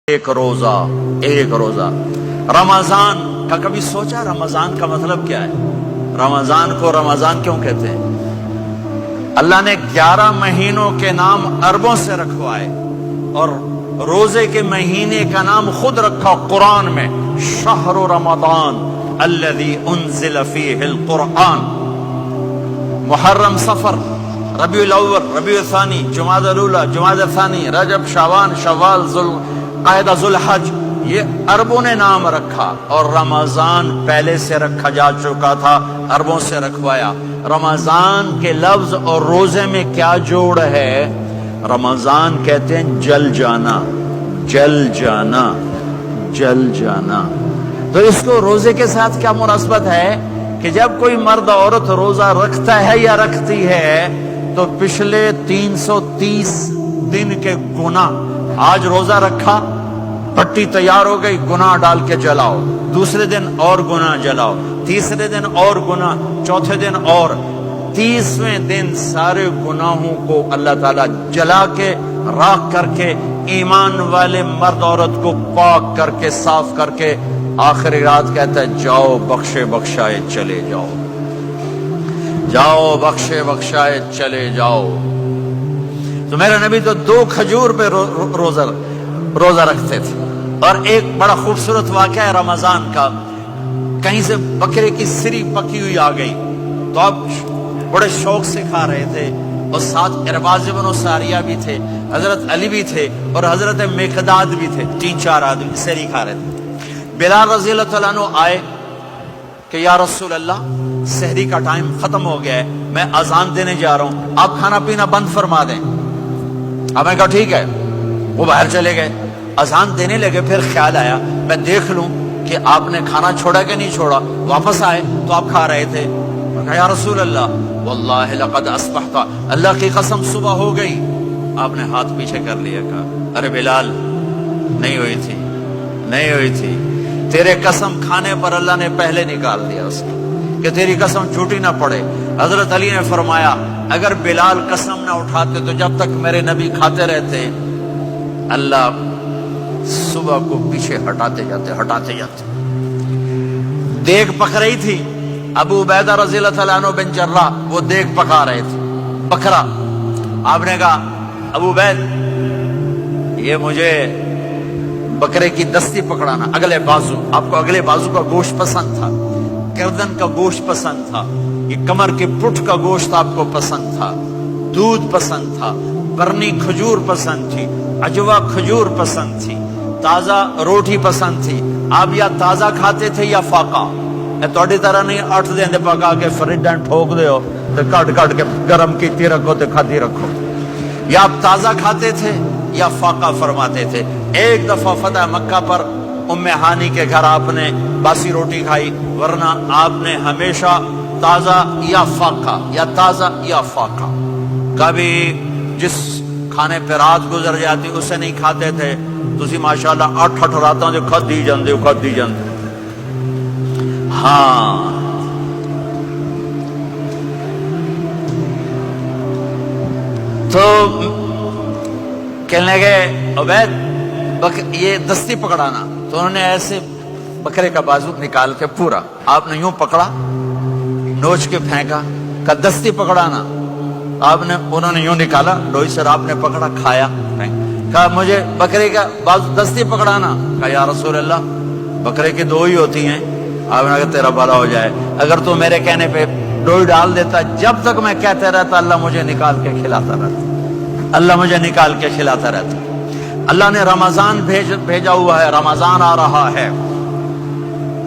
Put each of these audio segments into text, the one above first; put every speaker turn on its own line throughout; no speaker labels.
ایک روزہ رمضان کا کبھی سوچا رمضان کا مطلب کیا ہے؟ رمضان کو رمضان کیوں کہتے ہیں؟ اللہ نے 11 مہینوں کے نام عربوں سے رکھوائے اور روزے کے مہینے کا نام خود رکھا قرآن میں، شہر رمضان الذی انزل فیہ القرآن۔ محرم، صفر، ربیع الاول، ربیع الثانی، جمادی الاولی، جمادی الثانی، رجب، شعبان، شوال، قاعدہ، ذوالحج، یہ عربوں نے نام رکھا اور رمضان پہلے سے رکھا جا چکا تھا، عربوں سے رکھوایا۔ رمضان کے لفظ اور روزے میں کیا جوڑ ہے؟ رمضان کہتے ہیں جل جانا، جل جانا، جل جانا۔ تو اس کو روزے کے ساتھ کیا مناسبت ہے کہ جب کوئی مرد عورت روزہ رکھتا ہے یا رکھتی ہے تو پچھلے 330 دن کے گناہ، آج روزہ رکھا، پٹی تیار ہو گئی، گناہ ڈال کے جلاؤ، دوسرے دن اور گناہ جلاؤ، تیسرے دن اور گناہ، چوتھے دن اور، 30ویں دن سارے گناہوں کو اللہ تعالیٰ جلا کے، راکھ کر کے، ایمان والے مرد عورت کو پاک کر کے، صاف کر کے، آخری رات کہتا ہے جاؤ بخشے بخشائے چلے جاؤ، جاؤ بخشے بخشائے چلے جاؤ۔ تو میرا نبی تو 2 کھجور پہ روزہ رکھتے تھے۔ اور ایک بڑا خوبصورت واقعہ ہے رمضان کا، کہیں سے بکرے کی سری پکی ہوئی آ گئی تو اب بڑے شوق سے کھا رہے تھے، اور ساتھ ارباز بن ساریہ بھی تھے، حضرت علی بھی تھے اور حضرت مقداد بھی تھے، 3-4 آدمی سری کھا رہے تھے۔ بلال رضی اللہ عنہ آئے کہ یا رسول اللہ، سحری کا ٹائم ختم ہو گیا ہے، میں اذان دینے جا رہا ہوں، آپ کھانا پینا بند فرما دیں۔ اب میں کہا ٹھیک ہے، وہ باہر چلے گئے، اذان دینے لگے، پھر خیال آیا میں دیکھ لوں کہ آپ نے کھانا چھوڑا کہ نہیں چھوڑا۔ واپس آئے تو آپ کھا رہے تھے۔ میں کہا یا رسول اللہ واللہ لقد اصبحت، اللہ کی قسم صبح ہو گئی۔ آپ نے ہاتھ پیچھے کر لیا، کہا ارے بلال، نہیں ہوئی تھی، نہیں ہوئی تھی، تیرے قسم کھانے پر اللہ نے پہلے نکال دیا اس کو کہ تیری قسم جھوٹی نہ پڑے۔ حضرت علی نے فرمایا اگر بلال قسم نہ اٹھاتے تو جب تک میرے نبی کھاتے رہتے اللہ صبح کو پیچھے ہٹاتے جاتے۔ دیگ پک رہی تھی، ابو عبیدہ رضی اللہ تعالیٰ عنہ بن جراح وہ دیگ پکا رہے تھے، بکرا۔ آپ نے کہا ابو عبید، یہ مجھے بکرے کی دستی پکڑانا، اگلے بازو، آپ کو اگلے بازو کا گوشت پسند تھا، گردن کا گوشت پسند تھا، یہ کمر کے پٹھ کا گوشت آپ کو پسند تھا، دودھ پسند تھا، برنی کھجور پسند تھی، عجوا کھجور پسند تھی، تازہ روٹی پسند تھی۔ آپ یا تازہ کھاتے تھے یا فاقہ، توڑی طرح نہیں 8 دن پکا کے فریڈ ٹھوک دے ہو تو کٹ کے گرم کیتی رکھو تو کھاتی رکھو، یا آپ تازہ کھاتے تھے یا فاقہ فرماتے تھے۔ ایک دفعہ فتح مکہ پر ام ہانی کے گھر آپ نے باسی روٹی کھائی، ورنہ آپ نے ہمیشہ تازہ یا فاقہ، یا تازہ یا فاقہ۔ کبھی جس کھانے پہ رات گزر جاتی اسے نہیں کھاتے تھے، تسی ماشاءاللہ 8 راتوں جو کھدی جاندے۔ ہاں، تو کہنے لگے عبید یہ دستی پکڑانا، تو انہوں نے ایسے بکرے کا بازو نکال کے پورا آپ نے یوں پکڑا، نوچ کے پھینکا، کہ دستی پکڑانا۔ انہوں نے یوں نکالا لوئی سے، آپ نے پکڑا، کھایا، کہا مجھے بکرے کا بازو دستی پکڑانا۔ کہا یا رسول اللہ بکرے کی 2 ہی ہوتی ہیں۔ آپ نے کہا تیرا بھلا ہو جائے، اگر تو میرے کہنے پہ ڈوئی ڈال دیتا، جب تک میں کہتے رہتا اللہ مجھے نکال کے کھلاتا رہتا، اللہ مجھے نکال کے کھلاتا رہتا۔ اللہ نے رمضان بھیجا ہوا ہے، رمضان آ رہا ہے،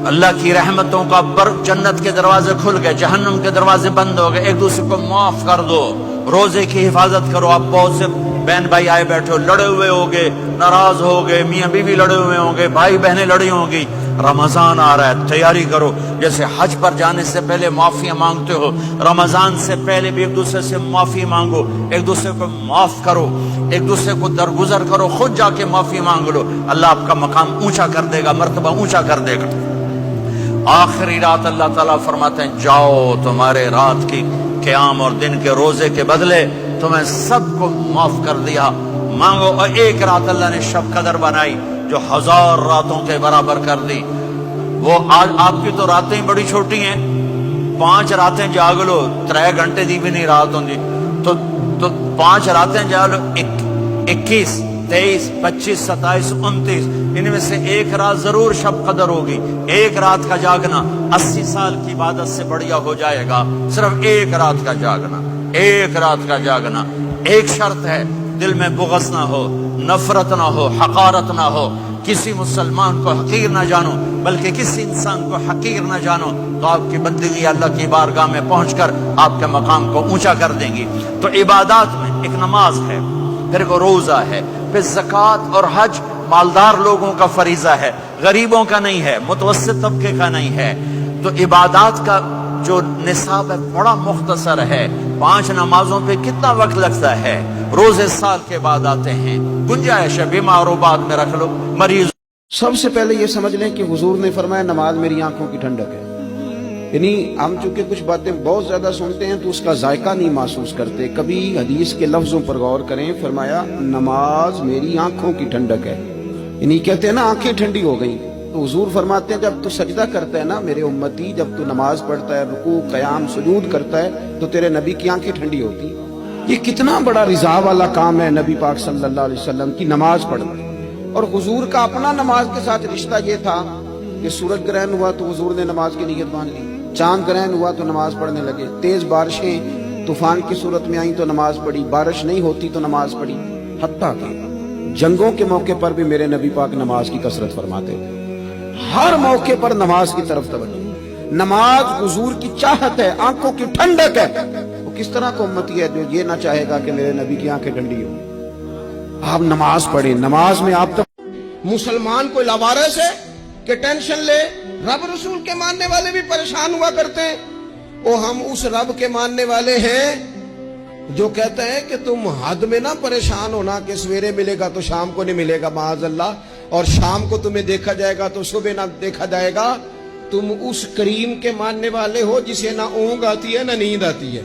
اللہ کی رحمتوں کا جنت کے دروازے کھل گئے، جہنم کے دروازے بند ہو گئے، ایک دوسرے کو معاف کر دو، روزے کی حفاظت کرو۔ آپ بہت سے بہن بھائی آئے بیٹھے ہو، لڑے ہوئے ہوگے، ناراض ہوگے، میاں بیوی لڑے ہوئے ہوں گے، بھائی بہنیں لڑی ہوں گی۔ رمضان آ رہا ہے، تیاری کرو، جیسے حج پر جانے سے پہلے معافیاں مانگتے ہو، رمضان سے پہلے بھی ایک دوسرے سے معافی مانگو، ایک دوسرے کو معاف کرو، ایک دوسرے کو درگزر کرو، خود جا کے معافی مانگ لو، اللہ آپ کا مقام اونچا کر دے گا، مرتبہ اونچا کر دے گا۔ آخری رات اللہ تعالیٰ فرماتے ہیں جاؤ، تمہارے رات کی قیام اور دن کے روزے کے بدلے تمہیں سب کو معاف کر دیا، مانگو۔ اور ایک رات اللہ نے شب قدر بنائی، جو 1000 راتوں کے برابر کر دی. وہ آج آپ کی تو راتیں بڑی چھوٹی ہیں, 5 راتیں جاگ لو, 3 گھنٹے دی بھی نہیں رات ہوندی, تو 5 راتیں جاگ لو, 21 23 25 27 29, ان میں سے ایک رات ضرور شب قدر ہوگی. ایک رات کا جاگنا 80 سال کی عبادت سے بڑھیا ہو جائے گا. صرف ایک رات کا جاگنا, ایک رات کا جاگنا. ایک شرط ہے, دل میں بغض نہ ہو, نفرت نہ ہو, حقارت نہ ہو, کسی مسلمان کو حقیر نہ جانو, بلکہ کسی انسان کو حقیر نہ جانو, تو آپ کی بندگی اللہ کی بارگاہ میں پہنچ کر آپ کے مقام کو اونچا کر دیں گی. تو عبادات میں ایک نماز ہے, پھر ایک روزہ ہے, پھر زکوٰۃ اور حج مالدار لوگوں کا فریضہ ہے, غریبوں کا نہیں ہے, متوسط طبقے کا نہیں ہے. تو عبادات کا جو نصاب ہے بڑا مختصر ہے. 5 نمازوں پہ کتنا وقت لگتا ہے؟ روزے سال کے بعد آتے ہیں, گنجائش ہے, بیمار و بعد میں رکھ لو, مریض.
سب سے پہلے یہ سمجھ لیں کہ حضور نے فرمایا نماز میری آنکھوں کی ٹھنڈک ہے. یعنی ہم چونکہ کچھ باتیں بہت زیادہ سنتے ہیں تو اس کا ذائقہ نہیں محسوس کرتے. کبھی حدیث کے لفظوں پر غور کریں. فرمایا نماز میری آنکھوں کی ٹھنڈک ہے. یعنی کہتے ہیں نا آنکھیں ٹھنڈی ہو گئیں, تو حضور فرماتے ہیں جب تو سجدہ کرتا ہے نا میرے امتی, جب تو نماز پڑھتا ہے, رکوع قیام سجود کرتا ہے, تو تیرے نبی کی آنکھیں ٹھنڈی ہوتی. یہ کتنا بڑا رضا والا کام ہے نبی پاک صلی اللہ علیہ وسلم کی نماز پڑھنا. اور حضور کا اپنا نماز کے ساتھ رشتہ یہ تھا کہ سورج گرہن ہوا تو حضور نے نماز کی نیت مان لی, چاند گرہن ہوا تو نماز پڑھنے لگے, تیز بارشیں طوفان کی صورت میں آئیں تو نماز پڑھی, بارش نہیں ہوتی تو نماز پڑھی. حتیٰ کہ جنگوں کے موقع پر بھی میرے نبی پاک نماز کی کثرت فرماتے تھے. ہر موقع پر نماز کی طرف توجہ. نماز حضور کی چاہت ہے, آنکھوں کی ٹھنڈک ہے. وہ کس طرح کا امتی ہے جو یہ نہ چاہے گا کہ میرے نبی کی آنکھیں ٹھنڈی ہوں. آپ نماز پڑھیں, نماز میں آپ
مسلمان کوئی لاوارث ہے کہ ٹینشن لے. رب رسول کے ماننے والے بھی پریشان ہوا کرتے ہیں. وہ ہم اس رب کے ماننے والے ہیں جو کہتا ہے کہ تم حد میں نہ پریشان ہونا کہ سویرے ملے گا تو شام کو نہیں ملے گا معاذ اللہ, اور شام کو تمہیں دیکھا جائے گا تو صبح نہ دیکھا جائے گا. تم اس کریم کے ماننے والے ہو جسے نہ اونگ آتی ہے نہ نیند آتی ہے.